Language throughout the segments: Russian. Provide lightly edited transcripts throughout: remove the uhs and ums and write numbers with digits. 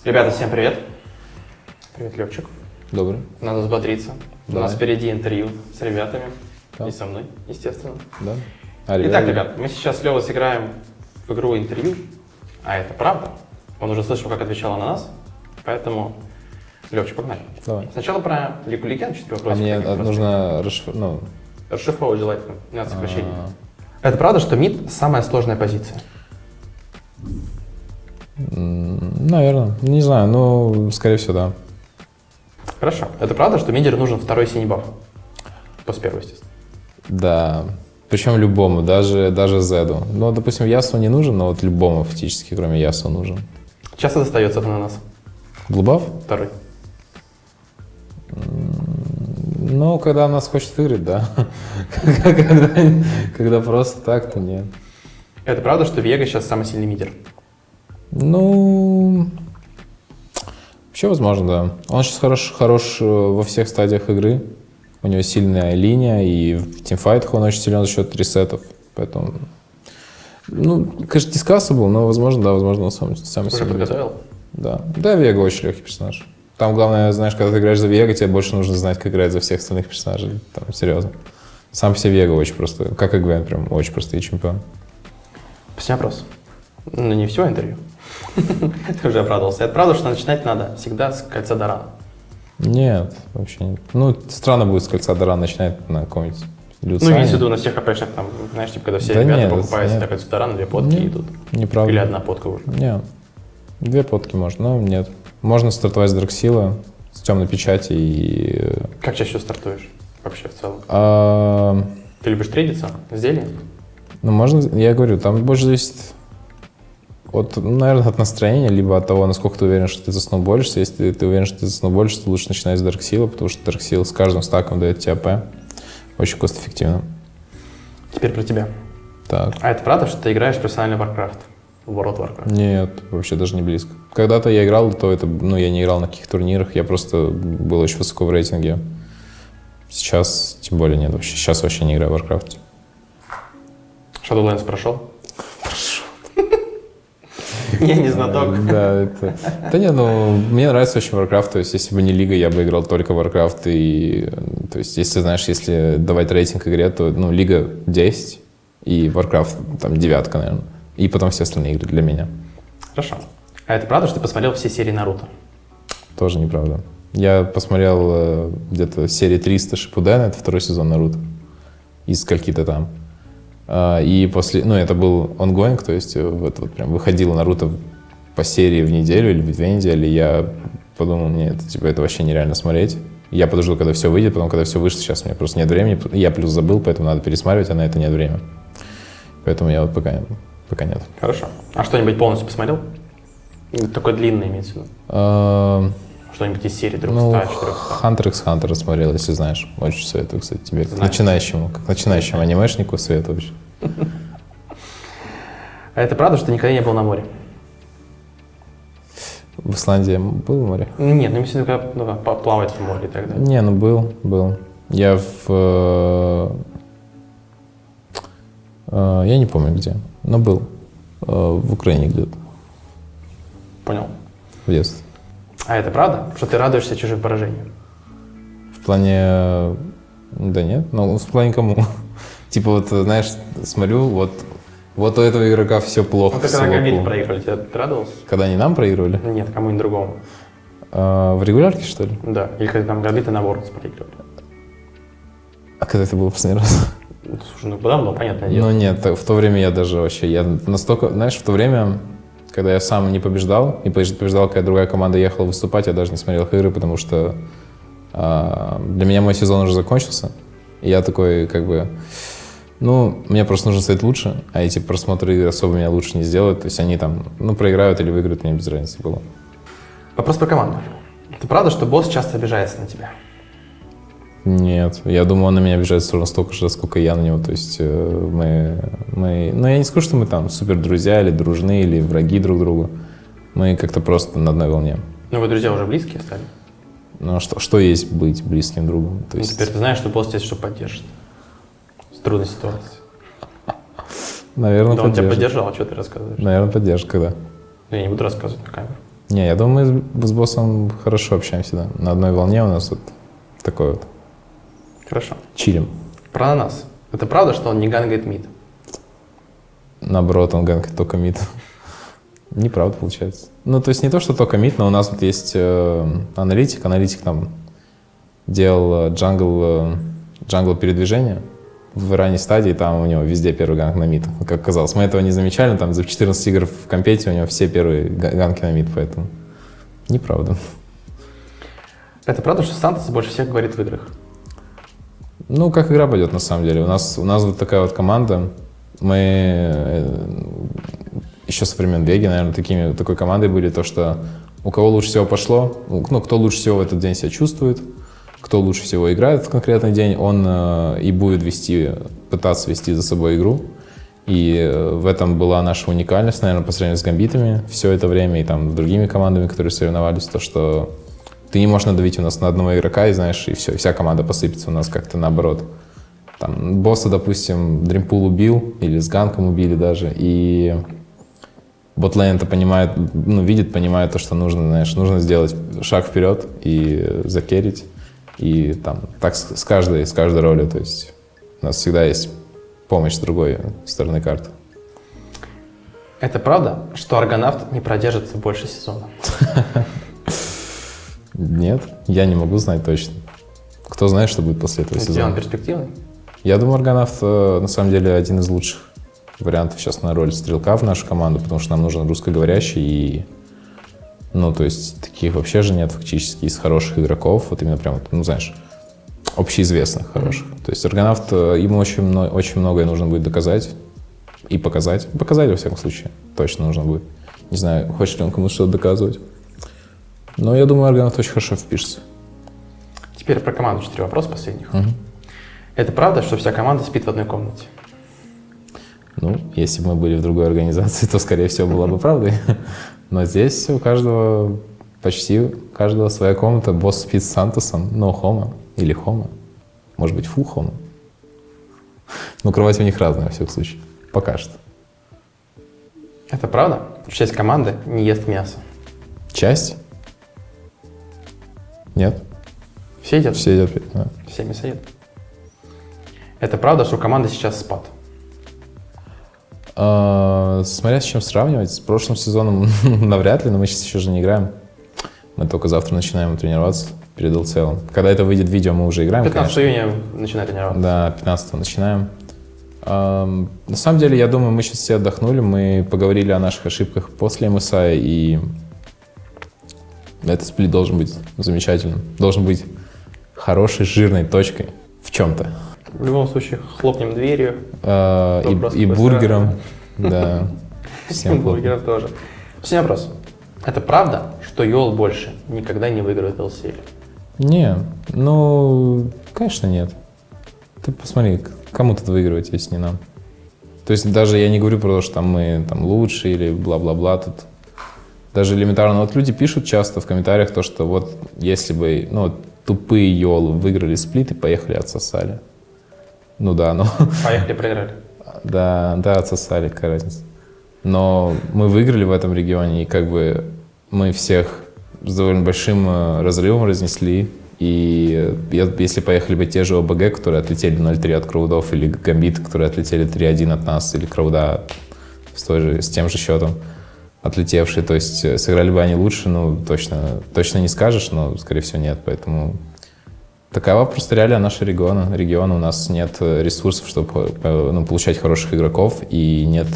Ребята, всем привет. Привет, Левчик. Добрый. Надо взбодриться. Давай. У нас впереди интервью с ребятами. Да. И со мной, естественно. Да. Итак, ребят, мы сейчас с Левой сыграем в игру интервью. А это правда. Он уже слышал, как отвечала на нас. Поэтому, Левчик, погнали. Давай. Сначала про Лигу Легенд, чуть вопросик. А мне таких нужно расшифровывать желательно. Не от сокращения. Это правда, что мид самая сложная позиция? Наверное. Не знаю, но скорее всего, да. Хорошо. Это правда, что мидеру нужен второй синий баф? После первого, естественно. Да. Причем любому, даже Зеду. Ну, допустим, Ясу не нужен, но вот любому фактически, кроме Ясу, нужен. Часто достается это на нас? Блубаф? Второй. Ну, когда нас хочет выиграть, да. Когда просто так, то нет. Это правда, что Вега сейчас самый сильный мидер? Ну, вообще возможно, да. Он сейчас хорош во всех стадиях игры. У него сильная линия, и в тимфайтах он очень силен за счет ресетов. Поэтому, ну, конечно, дискасса был, но, возможно, да, возможно, он самый Уже сильный. подготовил? Да. Да, Вега очень легкий персонаж. Там главное, знаешь, когда ты играешь за Вега, тебе больше нужно знать, как играть за всех остальных персонажей. Там, серьезно. Сам по себе Вега очень простой. Как и Гвен, прям очень простые чемпионы. Последний вопрос. Ну, не все интервью. Ты уже оправдывался. Это правда, что начинать надо всегда с кольца Дорана? Нет, вообще нет. Ну, странно будет с кольца Дорана начинать на каком-нибудь Люциане. Ну, имеется в виду на всех АПшных, там, знаешь, типа, когда все Да ребята нет, покупают нет. себе кольцо Дорана, 2 подки Нет, идут. Неправда. Или 1 подка уже. Нет. 2 подки можно, но нет. Можно стартовать с Драксила, с темной печати и... Как чаще всего стартуешь вообще в целом? А, Ты любишь трейдиться с зельем? ну, можно, я говорю, там больше зависит от, наверное, от настроения, либо от того, насколько ты уверен, что ты засноуболишься. Если ты уверен, что ты засноуболишься, то лучше начинать с Драксила, потому что Драксил с каждым стаком дает тебе АП. Очень кост-эффективно. Теперь про тебя. Так. А это правда, что ты играешь в профессиональный Warcraft? В World of Warcraft? Нет, вообще даже не близко. Когда-то я играл, то это, ну, я не играл на каких турнирах, я просто был очень высоко в рейтинге. Сейчас, тем более, нет вообще. Сейчас вообще не играю в Warcraft. Shadowlands прошел? Я не знаток. Да, это... Да не, ну, мне нравится очень Warcraft, то есть, если бы не Лига, я бы играл только в Warcraft, и, то есть, если, знаешь, если давать рейтинг игре, то, ну, Лига 10, и Warcraft, там, 9, наверное, и потом все остальные игры для меня. Хорошо. А это правда, что ты посмотрел все серии Наруто? Тоже неправда. Я посмотрел где-то серии 300 Шипудена, это 2-й сезон Наруто, из скольки-то там. И после, ну, это был ongoing, то есть вот прям выходило Наруто по серии в неделю или в 2 недели. Я подумал, нет, типа, это вообще нереально смотреть. Я подожду, когда все выйдет, потом, когда все вышло, сейчас у меня просто нет времени. Я плюс забыл, поэтому надо пересматривать, а на это нет времени. Поэтому я вот пока нет. Хорошо. А что-нибудь полностью посмотрел? Такой длинный имеется в виду. Что-нибудь из серии 300, Ну, 400? Hunter x Hunter смотрел, если знаешь. Очень советую, кстати, тебе. Как Знаю. начинающему анимешнику советую. А это правда, что ты никогда не был на море? В Исландии был в море? Нет, ну имеется в виду, когда плавать в море и так далее. Не, ну был. Я я не помню где, но был. В Украине где-то, Понял. в детстве. А это правда, что ты радуешься чужим поражениям? В плане... Да нет, ну в плане кому? Типа вот, знаешь, смотрю, вот у этого игрока все плохо. Ну, ты в когда Силаку. Гамбит проиграли, ты радовался? Когда они нам проигрывали? Нет, кому-нибудь другому. В регулярке, что ли? Да, или когда там Гамбиты на Вордс проигрывали. А когда это было последний раз? Ну, слушай, ну давно, понятное дело. Ну нет, в то время я даже вообще, я настолько, знаешь, в то время, когда я сам не побеждал, и побеждал, когда другая команда ехала выступать, я даже не смотрел их игры, потому что для меня мой сезон уже закончился, и я такой, как бы, ну, мне просто нужно стать лучше, а эти просмотры игр особо меня лучше не сделают, то есть они там, ну, проиграют или выиграют, мне без разницы было. Вопрос про команду. Это правда, что босс часто обижается на тебя? Нет, я думаю, он на меня обижается ровно столько же, сколько я на него. То есть мы... Ну, я не скажу, что мы там супер друзья или дружны, или враги друг другу. Мы как-то просто на одной волне. Ну, вы друзья уже близкие стали? Ну, а что есть быть близким другом? То Ну, есть... теперь ты знаешь, что босс тебя что поддержит. В трудной ситуации. Наверное, Да он тебя поддержит. поддержал, а что ты рассказываешь? Наверное, поддержит, когда? Я не буду рассказывать на камеру. Не, я думаю, мы с боссом хорошо общаемся, да. На одной волне у нас вот такой вот. Хорошо. Чилим. Про ананас. Это правда, что он не гангает мид? Наоборот, он ганкает только мид. Неправда получается. Ну, то есть не то, что только мид, но у нас вот есть аналитик. Аналитик там делал джангл передвижения в ранней стадии, там у него везде первый ганк на мид, как казалось. Мы этого не замечали, там за 14 игр в компете у него все первые ганки на мид, поэтому неправда. Это правда, что Сантос больше всех говорит в играх? Ну, как игра пойдет на самом деле. У нас вот такая вот команда. Мы еще со времен Веги, наверное, такой командой были, то что у кого лучше всего пошло, ну, кто лучше всего в этот день себя чувствует, кто лучше всего играет в конкретный день, он и будет пытаться вести за собой игру. И в этом была наша уникальность, наверное, по сравнению с гамбитами все это время и там другими командами, которые соревновались, то, что ты не можешь надавить у нас на одного игрока, и знаешь, и все, и вся команда посыпется у нас как-то наоборот. Там босса, допустим, Дримпул убил, или с ганком убили даже, и ботлейн это понимает, ну, видит, понимает то, что нужно, знаешь, нужно сделать шаг вперед и закерить. И там так с каждой ролью, то есть у нас всегда есть помощь с другой стороны карты. Это правда, что Аргонавт не продержится больше сезона? Нет, я не могу знать точно. Кто знает, что будет после этого сезона. Он перспективный? Я думаю, Аргонавт на самом деле один из лучших вариантов сейчас на роль стрелка в нашу команду, потому что нам нужен русскоговорящий и, ну, то есть таких вообще же нет фактически из хороших игроков, вот именно прям, ну, знаешь, общеизвестных хороших. То есть Аргонавт, ему очень многое нужно будет доказать и показать. Показать, во всяком случае, точно нужно будет. Не знаю, хочет ли он кому-то что-то доказывать. Но я думаю, Аргонавт очень хорошо впишется. Теперь про команду 4 вопроса последних. Это правда, что вся команда спит в одной комнате? Ну, если бы мы были в другой организации, то, скорее всего, была бы правдой. Но здесь у каждого, почти у каждого своя комната. Босс спит с Сантосом, но хома или хома. Может быть, фул хома. Но кровать у них разная, во всяком случае. Пока что. Это правда, что часть команды не ест мясо? Часть? Нет. Все едят? Все едят, да. Все мясоедят. Это правда, что команда сейчас спад? Смотря с чем сравнивать, с прошлым сезоном навряд ли, но мы сейчас еще же не играем. Мы только завтра начинаем тренироваться перед ЛЦЛом. Когда это выйдет видео, мы уже играем, 15 конечно. июня начинаем тренироваться. Да, 15 начинаем. На самом деле, я думаю, мы сейчас все отдохнули, мы поговорили о наших ошибках после МСА, и этот сплит должен быть замечательным. Должен быть хорошей, жирной точкой в чем-то. В любом случае, хлопнем дверью. И бургером. Да. Всем бургером тоже. Последний вопрос. Это правда, что Йол больше никогда не выиграет LCL? Не, ну, конечно, нет. Ты посмотри, кому тут выигрывать, если не нам. То есть даже я не говорю про то, что там мы там лучше или бла-бла-бла. Тут даже элементарно. Вот люди пишут часто в комментариях то, что вот если бы, ну, вот, тупые Йолы выиграли сплит и поехали отсосали. Ну да, но... Поехали, проиграли. Да, отсосали, какая разница. Но мы выиграли в этом регионе, и как бы мы всех с довольно большим разрывом разнесли. И если поехали бы те же ОБГ, которые отлетели 0-3 от краудов, или Гамбит, которые отлетели 3-1 от нас, или крауда с тем же счетом отлетевшие, то есть сыграли бы они лучше, ну, точно не скажешь, но, скорее всего, нет, поэтому... Такова просто реалия нашего региона. У нас нет ресурсов, чтобы получать хороших игроков, и нет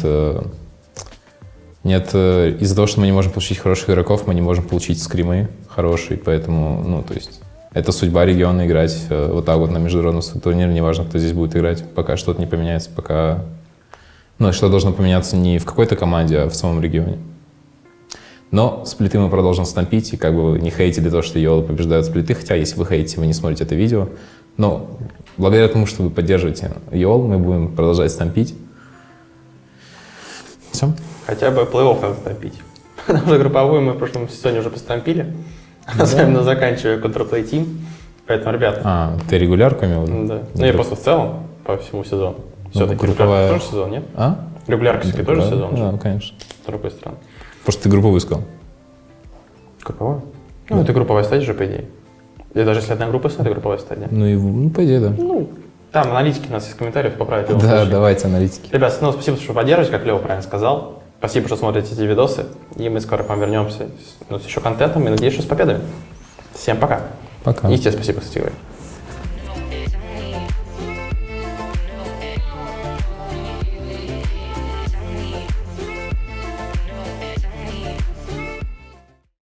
из-за того, что мы не можем получить хороших игроков, мы не можем получить скримы хорошие, поэтому, ну, то есть это судьба региона играть вот так вот на международном турнире, неважно, кто здесь будет играть, пока что-то не поменяется, пока... Ну, что должно поменяться не в какой-то команде, а в самом регионе. Но сплиты мы продолжим стампить, и как бы не хейтили то, что Йолы побеждают сплиты, хотя если вы хейтите, вы не смотрите это видео. Но благодаря тому, что вы поддерживаете Йол, мы будем продолжать стампить. Все. Хотя бы плей-офф надо стампить. Потому что групповую мы в прошлом сезоне уже постампили, особенно заканчивая контрплей Team. Поэтому, ребята... ты регулярку имел в виду? Да. Ну, я просто в целом по всему сезону. Все-таки групповая... тоже сезон, нет? Регулярка все-таки тоже сезон? Да, конечно. С другой стороны. Потому что ты групповую сказал. Групповой? Ну, это групповая стадия же, по идее. И даже если одна группа, это групповая стадия. Ну, и, ну, по идее, да. Ну, там аналитики у нас из комментариев поправить. в любом Да, случае. давайте аналитики. Ребят, снова спасибо, что поддерживаете, как Лева правильно сказал. Спасибо, что смотрите эти видосы. И мы скоро к вам вернемся с еще контентом. И надеюсь, что с победами. Всем пока. Пока. И тебе спасибо, кстати говоря.